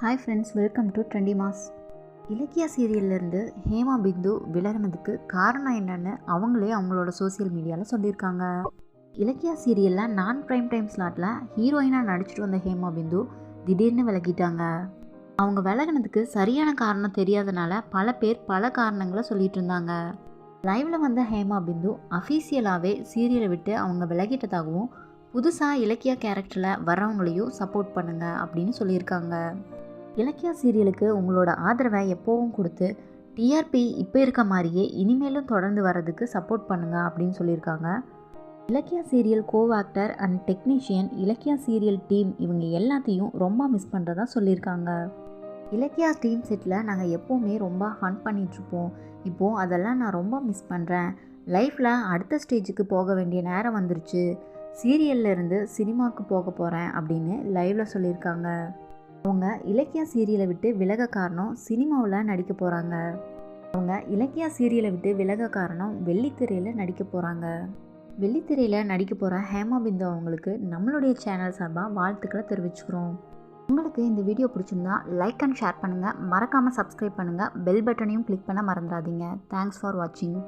Hi friends, welcome to trendy mass. Ilakkiya சீரியல்லேருந்து ஹேமா பிந்து விலகினதுக்கு காரணம் என்னன்னு அவங்களே அவங்களோட சோசியல் மீடியாவில் சொல்லியிருக்காங்க. இலக்கியா சீரியலில் நான் ப்ரைம் டைம் ஸ்லாட்டில் ஹீரோயினாக நடிச்சிட்டு வந்த ஹேமா பிந்து திடீர்னு விலகிட்டாங்க. அவங்க விலகினதுக்கு சரியான காரணம் தெரியாதனால பல பேர் பல காரணங்களை சொல்லிட்டு இருந்தாங்க. லைவில் வந்த ஹேமா பிந்து அஃபீஷியலாகவே சீரியலை விட்டு அவங்க விலகிட்டதாகவும் புதுசாக இலக்கியா கேரக்டரில் வர்றவங்களையும் சப்போர்ட் பண்ணுங்க அப்படின்னு சொல்லியிருக்காங்க. இலக்கியா சீரியலுக்கு உங்களோட ஆதரவை எப்போவும் கொடுத்து டிஆர்பி இப்போ இருக்க மாதிரியே இனிமேலும் தொடர்ந்து வர்றதுக்கு சப்போர்ட் பண்ணுங்க அப்படின்னு சொல்லியிருக்காங்க. Ilakkiya serial கோஆக்டர் and technician, Ilakkiya serial team இவங்க எல்லாத்தையும் ரொம்ப மிஸ் பண்ணுறதா சொல்லியிருக்காங்க. இலக்கியா டீம் செட்டில் நாங்கள் எப்போவுமே ரொம்ப ஃபன் பண்ணிகிட்ருப்போம். இப்போது அதெல்லாம் நான் ரொம்ப மிஸ் பண்ணுறேன். லைஃப்பில் அடுத்த ஸ்டேஜுக்கு போக வேண்டிய நேரம் வந்துருச்சு. சீரியல்ல இருந்து சினிமாவுக்கு போக போகிறேன் அப்படின்னு லைவில் சொல்லியிருக்காங்க. அவங்க இலக்கியா சீரியலை விட்டு விலக காரணம் சினிமாவில் நடிக்க போகிறாங்க. அவங்க இலக்கியா சீரியலை விட்டு விலக காரணம் வெள்ளித்திரையில் நடிக்க போகிறாங்க. வெள்ளித்திரையில் நடிக்க போகிற ஹேமா பிந்து அவங்களுக்கு நம்மளுடைய சேனல் சார்பாக வாழ்த்துக்களை தெரிவிச்சுக்கிறோம். உங்களுக்கு இந்த வீடியோ பிடிச்சிருந்தா லைக் அண்ட் ஷேர் பண்ணுங்கள். மறக்காமல் சப்ஸ்கிரைப் பண்ணுங்கள். பெல் பட்டனையும் கிளிக் பண்ண மறந்துடாதீங்க. தேங்க்ஸ் ஃபார் வாட்சிங்.